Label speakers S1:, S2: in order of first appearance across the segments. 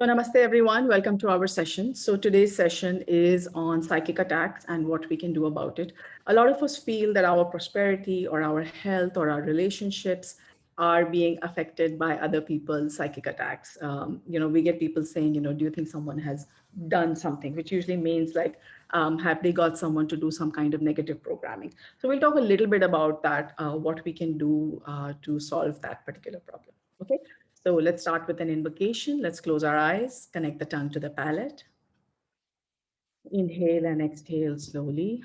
S1: So, namaste everyone. Welcome to our session. So, today's session is on psychic attacks and what we can do about it. A lot of us feel that our prosperity or our health or our relationships are being affected by other people's psychic attacks. We get people saying, do you think someone has done something, which usually means like, have they got someone to do some kind of negative programming? So, we'll talk a little bit about that, what we can do to solve that particular problem. Okay. So let's start with an invocation. Let's close our eyes, connect the tongue to the palate. Inhale and exhale slowly.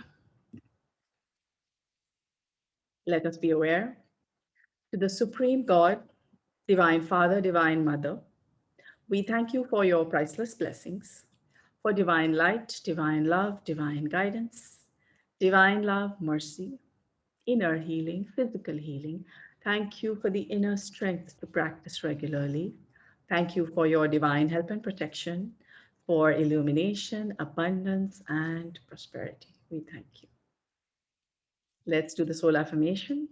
S1: Let us be aware. To the Supreme God, Divine Father, Divine Mother, we thank you for your priceless blessings, for divine light, divine love, divine guidance, divine love, mercy, inner healing, physical healing. Thank you for the inner strength to practice regularly. Thank you for your divine help and protection, for illumination, abundance, and prosperity. We thank you. Let's do the soul affirmation.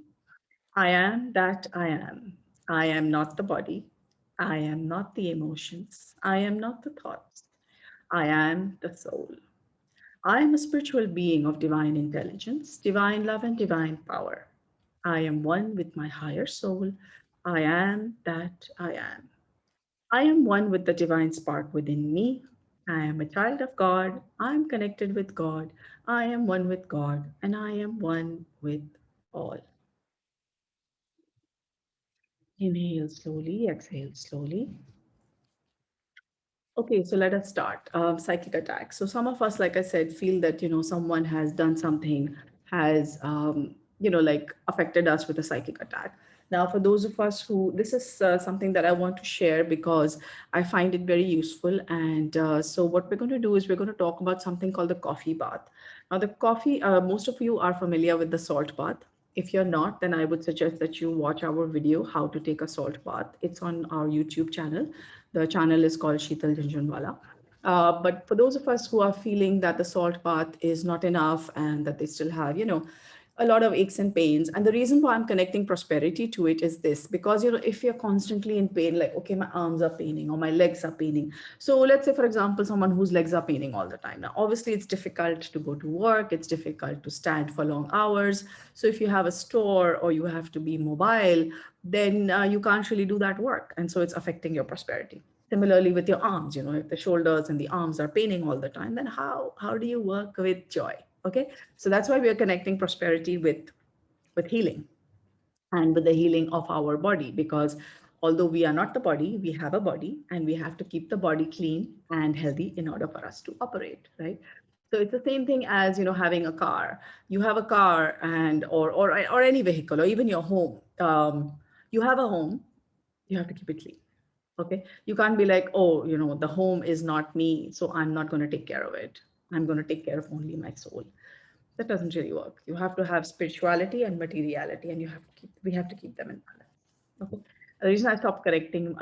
S1: I am that I am. I am not the body. I am not the emotions. I am not the thoughts. I am the soul. I am a spiritual being of divine intelligence, divine love, and divine power. I am one with my higher soul. I am that I am. I am one with the divine spark within me. I am a child of God. I am connected with God. I am one with God, and I am one with all. Inhale slowly, exhale slowly. Okay, so let us start. Psychic attacks. So some of us, like I said, feel that someone has done something, has like affected us with a psychic attack. Now, for those of us who this is something that I want to share because I find it very useful. And so what we're going to do is we're going to talk about something called the coffee bath. Now, the coffee. Most of you are familiar with the salt bath. If you're not, then I would suggest that you watch our video, How to Take a Salt Bath. It's on our YouTube channel. The channel is called sheetaljhunjhunwala. But for those of us who are feeling that the salt bath is not enough and that they still have, a lot of aches and pains. And the reason why I'm connecting prosperity to it is this, because, if you're constantly in pain, like, okay, my arms are paining or my legs are paining. So let's say, for example, someone whose legs are paining all the time. Now, obviously, it's difficult to go to work. It's difficult to stand for long hours. So if you have a store or you have to be mobile, then you can't really do that work. And so it's affecting your prosperity. Similarly with your arms, if the shoulders and the arms are paining all the time, then how do you work with joy? Okay, so that's why we are connecting prosperity with healing and with the healing of our body, because although we are not the body, we have a body and we have to keep the body clean and healthy in order for us to operate, right? So it's the same thing as having a car. You have a car and or any vehicle or even your home. You have a home, you have to keep it clean. Okay, you can't be like, oh, the home is not me, so I'm not going to take care of it. I'm going to take care of only my soul. That doesn't really work. You have to have spirituality and materiality, and we have to keep them in balance. Okay. The reason I stopped correcting,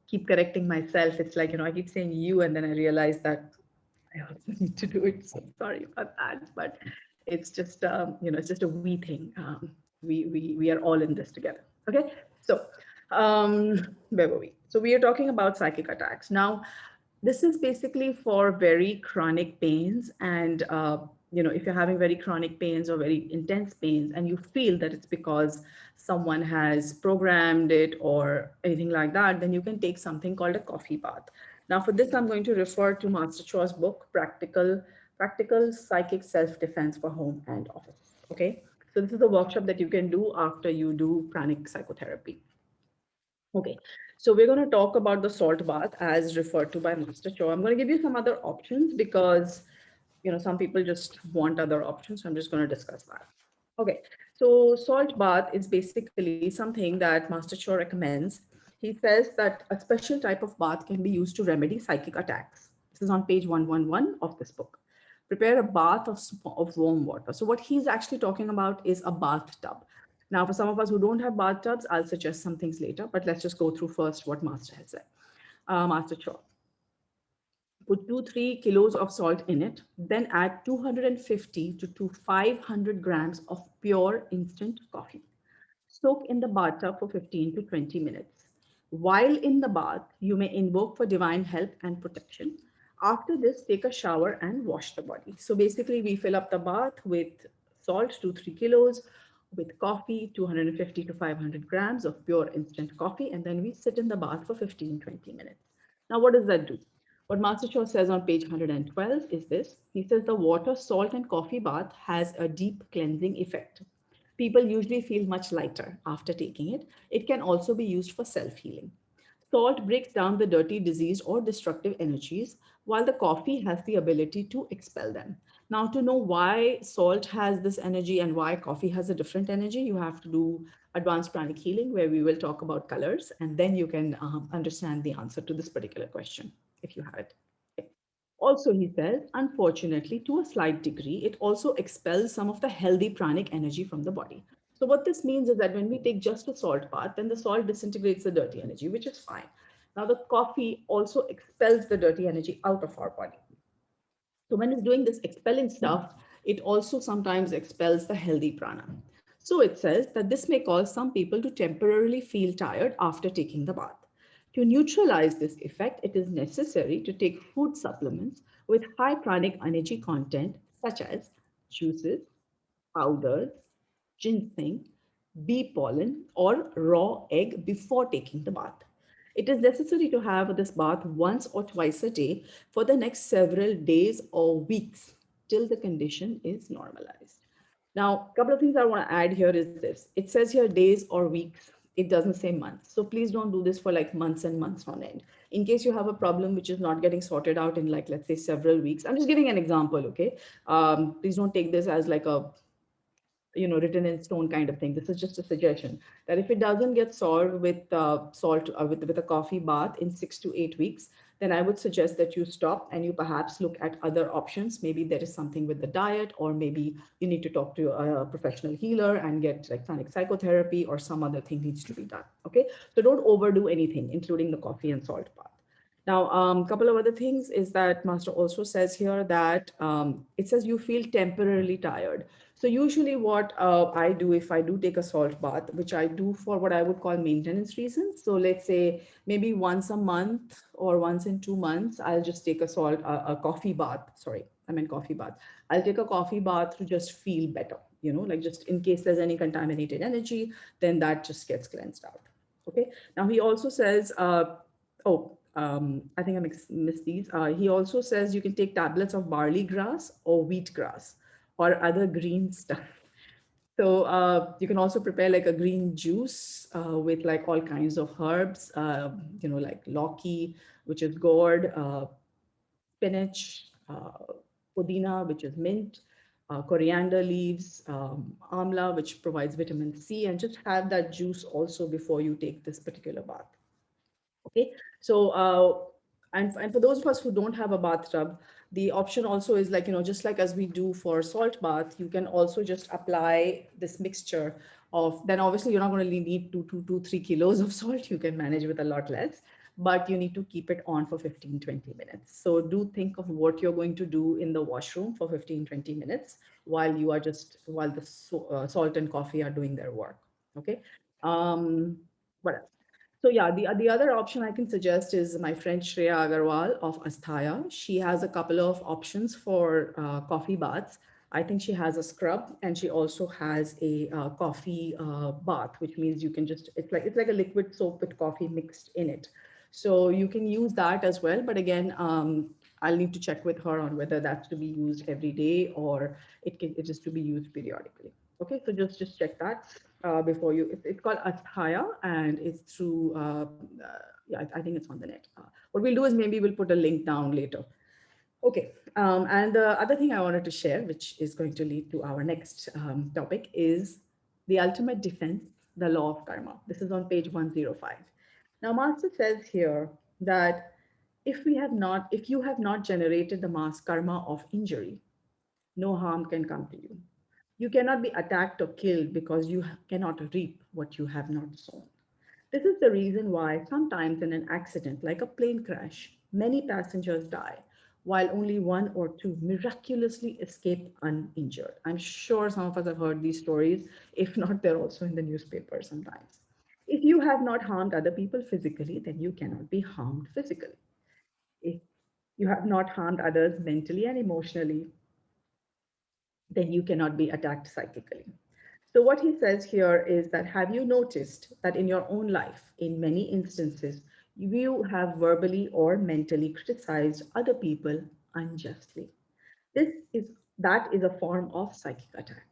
S1: keep correcting myself, it's like, I keep saying you, and then I realize that I also need to do it. So sorry about that, but it's just, it's just a we thing. We are all in this together. Okay. So, where were we? So we are talking about psychic attacks. Now, this is basically for very chronic pains. And, if you're having very chronic pains or very intense pains and you feel that it's because someone has programmed it or anything like that, then you can take something called a coffee bath. Now, for this, I'm going to refer to Master Cho's book, Practical Psychic Self-Defense for Home and Office. Okay. So this is a workshop that you can do after you do pranic psychotherapy. Okay, so we're going to talk about the salt bath as referred to by Master Cho. I'm going to give you some other options because, some people just want other options. So I'm just going to discuss that. Okay, so salt bath is basically something that Master Cho recommends. He says that a special type of bath can be used to remedy psychic attacks. This is on page 111 of this book. Prepare a bath of warm water. So what he's actually talking about is a bathtub. Now, for some of us who don't have bathtubs, I'll suggest some things later, but let's just go through first what Master had said. Master Cho. Put 2-3 kilos of salt in it, then add 250 to 500 grams of pure instant coffee. Soak in the bathtub for 15 to 20 minutes. While in the bath, you may invoke for divine help and protection. After this, take a shower and wash the body. So basically, we fill up the bath with salt, 2 3 kilos, with coffee, 250 to 500 grams of pure instant coffee, and then we sit in the bath for 15 20 minutes. Now, what does that do? What Master Cho says on page 112 is this. He says the water, salt, and coffee bath has a deep cleansing effect. People usually feel much lighter after taking it. It can also be used for self healing. Salt breaks down the dirty, diseased, or destructive energies, while the coffee has the ability to expel them. Now, to know why salt has this energy and why coffee has a different energy, you have to do advanced pranic healing, where we will talk about colors, and then you can understand the answer to this particular question if you have it. Okay. Also, he says, unfortunately, to a slight degree, it also expels some of the healthy pranic energy from the body. So, what this means is that when we take just a salt bath, then the salt disintegrates the dirty energy, which is fine. Now, the coffee also expels the dirty energy out of our body. So when it's doing this expelling stuff, it also sometimes expels the healthy prana. So it says that this may cause some people to temporarily feel tired after taking the bath. To neutralize this effect, it is necessary to take food supplements with high pranic energy content, such as juices, powders, ginseng, bee pollen, or raw egg before taking the bath. It is necessary to have this bath once or twice a day for the next several days or weeks till the condition is normalized. Now, a couple of things I want to add here is this. It says here days or weeks. It doesn't say months. So please don't do this for like months and months on end. In case you have a problem which is not getting sorted out in like, let's say several weeks. I'm just giving an example, okay? Please don't take this as like a written in stone kind of thing. This is just a suggestion that if it doesn't get solved with salt with a coffee bath in 6 to 8 weeks, then I would suggest that you stop and you perhaps look at other options. Maybe there is something with the diet, or maybe you need to talk to a professional healer and get like sonic psychotherapy, or some other thing needs to be done. Okay, so don't overdo anything, including the coffee and salt bath. Now, a couple of other things is that Master also says here that it says you feel temporarily tired. So usually what I do if I do take a salt bath, which I do for what I would call maintenance reasons. So let's say maybe once a month or once in 2 months, I'll just take a coffee bath. Sorry, I meant coffee bath. I'll take a coffee bath to just feel better, like just in case there's any contaminated energy, then that just gets cleansed out. Okay. Now he also says, I think I missed these. He also says you can take tablets of barley grass or wheat grass or other green stuff. So you can also prepare like a green juice with like all kinds of herbs, like lauki, which is gourd, spinach, pudina, which is mint, coriander leaves, amla, which provides vitamin C, and just have that juice also before you take this particular bath. Okay, so and for those of us who don't have a bathtub, the option also is like, just like as we do for salt bath, you can also just apply this mixture of, then obviously you're not going to need 3 kilos of salt. You can manage with a lot less, but you need to keep it on for 15 20 minutes. So do think of what you're going to do in the washroom for 15 20 minutes while while the salt and coffee are doing their work. Okay. What else? So yeah, the other option I can suggest is my friend Shreya Agarwal of Asthaya. She has a couple of options for coffee baths. I think she has a scrub, and she also has a coffee bath, which means you can just, it's like a liquid soap with coffee mixed in it. So you can use that as well. But again, I'll need to check with her on whether that's to be used every day or it is to be used periodically. Okay, so just check that before you. It's called Athaya, and it's through. Yeah, I think it's on the net. What we'll do is maybe we'll put a link down later. Okay, and the other thing I wanted to share, which is going to lead to our next topic, is the ultimate defense, the law of karma. This is on page 105. Now, Master says here that if you have not generated the mass karma of injury, no harm can come to you. You cannot be attacked or killed because you cannot reap what you have not sown. This is the reason why sometimes in an accident, like a plane crash, many passengers die, while only one or two miraculously escape uninjured. I'm sure some of us have heard these stories. If not, they're also in the newspaper sometimes. If you have not harmed other people physically, then you cannot be harmed physically. If you have not harmed others mentally and emotionally, then you cannot be attacked psychically. So, what he says here is that have you noticed that in your own life, in many instances, you have verbally or mentally criticized other people unjustly? This is that is a form of psychic attack.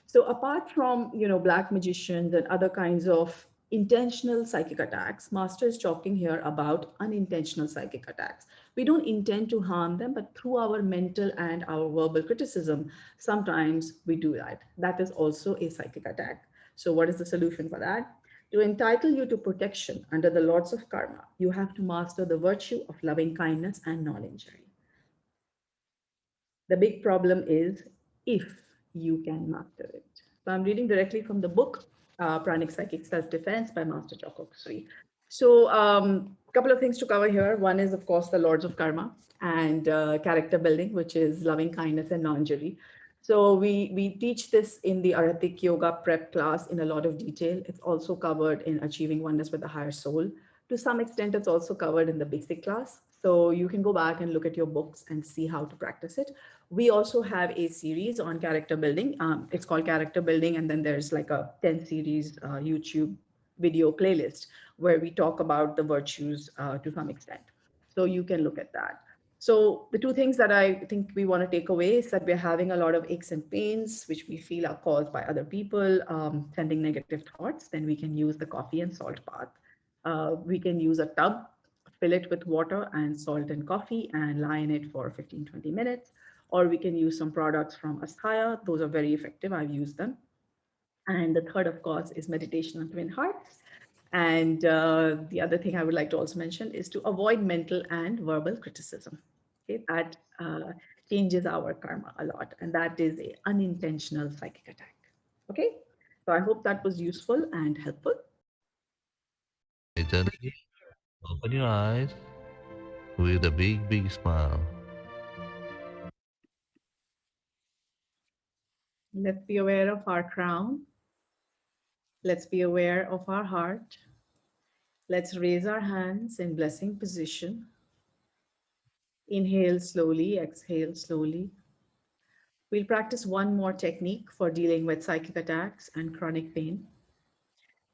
S1: So apart from black magicians and other kinds of intentional psychic attacks, master is talking here about unintentional psychic attacks. We don't intend to harm them, but through our mental and our verbal criticism, sometimes we do that. That is also a psychic attack. So what is the solution for that? To entitle you to protection under the lords of karma, you have to master the virtue of loving kindness and non-injury. The big problem is if you can master it. So I'm reading directly from the book, Pranic Psychic Self-Defense by Master Choco Sri. So a couple of things to cover here. One is, of course, the Lords of Karma and character building, which is loving kindness and non-injury. So we teach this in the Arhatic Yoga prep class in a lot of detail. It's also covered in Achieving Oneness with the Higher Soul. To some extent, it's also covered in the basic class. So you can go back and look at your books and see how to practice it. We also have a series on character building. It's called Character Building, and then there's like a 10 series YouTube video playlist where we talk about the virtues to some extent. So you can look at that. So the two things that I think we want to take away is that we're having a lot of aches and pains, which we feel are caused by other people sending negative thoughts. Then we can use the coffee and salt bath. We can use a tub, fill it with water and salt and coffee, and lie in it for 15-20 minutes. Or we can use some products from Asthaya. Those are very effective. I've used them. And the third, of course, is meditation on twin hearts. And the other thing I would like to also mention is to avoid mental and verbal criticism. Okay, that changes our karma a lot, and that is a unintentional psychic attack. Okay, so I hope that was useful and helpful.
S2: Eternity, open your eyes with a big, big smile.
S1: Let's be aware of our crown. Let's be aware of our heart. Let's raise our hands in blessing position. Inhale slowly, exhale slowly. We'll practice one more technique for dealing with psychic attacks and chronic pain.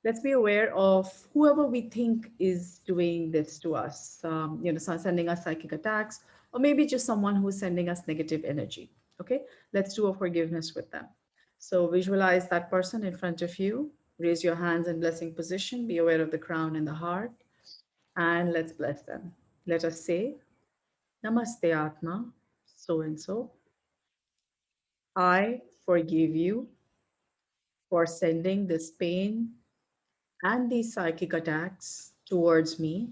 S1: Let's be aware of whoever we think is doing this to us, sending us psychic attacks, or maybe just someone who's sending us negative energy. Okay, let's do a forgiveness with them. So visualize that person in front of you. Raise your hands in blessing position. Be aware of the crown and the heart, and let's bless them. Let us say, Namaste Atma, so and so. I forgive you for sending this pain and these psychic attacks towards me,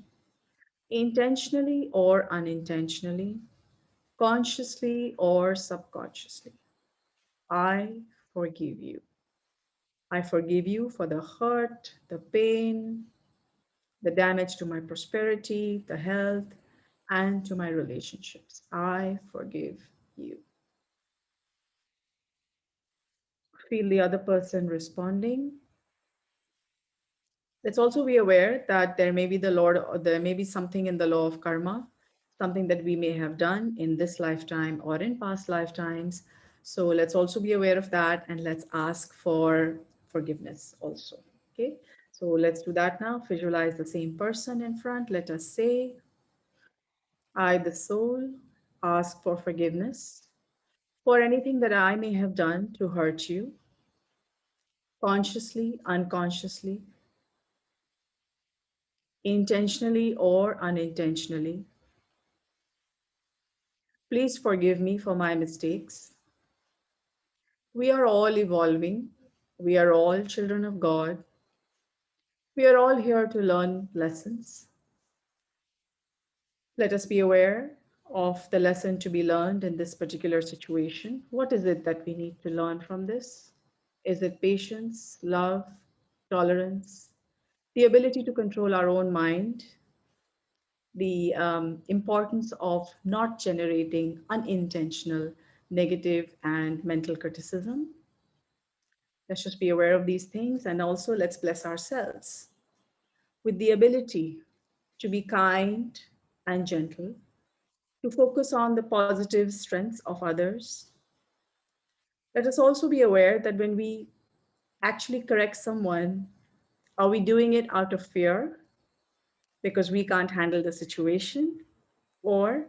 S1: intentionally or unintentionally, consciously or subconsciously. I forgive you. I forgive you for the hurt, the pain, the damage to my prosperity, the health, and to my relationships. I forgive you. Feel the other person responding. Let's also be aware that there may be the Lord, or there may be something in the law of karma, something that we may have done in this lifetime or in past lifetimes. So let's also be aware of that and let's ask for forgiveness also. Okay. So let's do that now. Visualize the same person in front. Let us say, I, the soul, ask for forgiveness for anything that I may have done to hurt you, consciously, unconsciously, intentionally or unintentionally. Please forgive me for my mistakes. We are all evolving. We are all children of God. We are all here to learn lessons. Let us be aware of the lesson to be learned in this particular situation. What is it that we need to learn from this? Is it patience, love, tolerance, the ability to control our own mind, the importance of not generating unintentional negative and mental criticism? Let's just be aware of these things and also let's bless ourselves. with the ability to be kind and gentle, to focus on the positive strengths of others. Let us also be aware that when we actually correct someone, are we doing it out of fear because we can't handle the situation? Or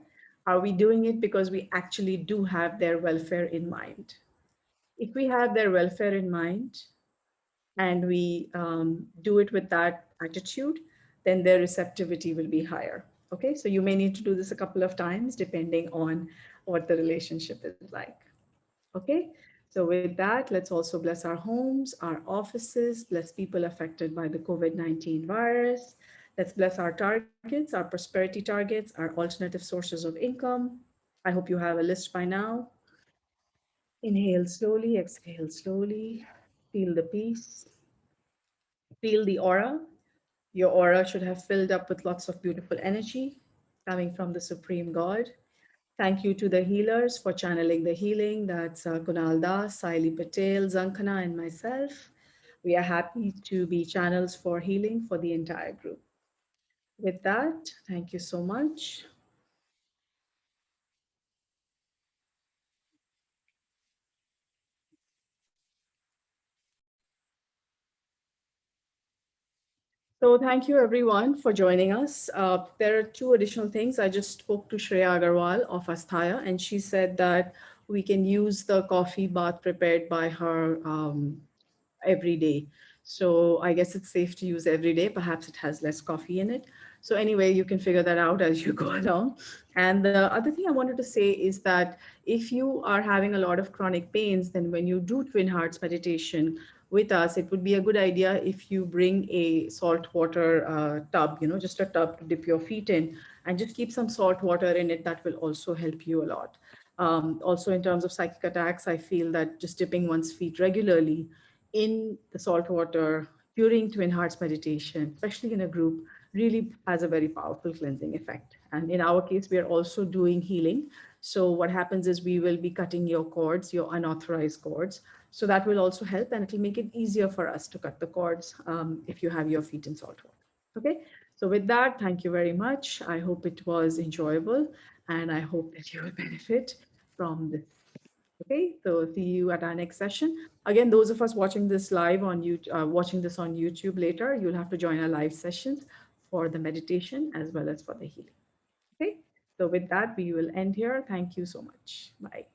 S1: are we doing it because we actually do have their welfare in mind? If we have their welfare in mind and we do it with that attitude, then their receptivity will be higher. Okay, so you may need to do this a couple of times depending on what the relationship is like. Okay, so with that, let's also bless our homes, our offices, bless people affected by the COVID-19 virus. Let's bless our targets, our prosperity targets, our alternative sources of income. I hope you have a list by now. Inhale slowly, exhale slowly. Feel the peace, feel the aura. Your aura should have filled up with lots of beautiful energy coming from the Supreme God. Thank you to the healers for channeling the healing. That's Kunal Das, Saili Patel, Zankana, and myself. We are happy to be channels for healing for the entire group. With that, thank you so much. So thank you everyone for joining us. There are two additional things. I just spoke to Shreya Agarwal of Asthaya, and she said that we can use the coffee bath prepared by her every day. So I guess it's safe to use every day. Perhaps it has less coffee in it. So anyway, you can figure that out as you go along. And the other thing I wanted to say is that if you are having a lot of chronic pains, then when you do Twin Hearts meditation with us, it would be a good idea if you bring a salt water tub, just a tub to dip your feet in, and just keep some salt water in it. That will also help you a lot. Also, in terms of psychic attacks, I feel that just dipping one's feet regularly in the salt water during Twin Hearts meditation, especially in a group, really has a very powerful cleansing effect. And in our case, we are also doing healing. So what happens is we will be cutting your cords, your unauthorized cords. So that will also help, and it will make it easier for us to cut the cords if you have your feet in salt water. Okay. So with that, thank you very much. I hope it was enjoyable, and I hope that you will benefit from this. Okay, so see you at our next session. Again, those of us watching this live on YouTube, watching this on YouTube later, you'll have to join our live sessions for the meditation as well as for the healing. Okay, so with that, we will end here. Thank you so much. Bye.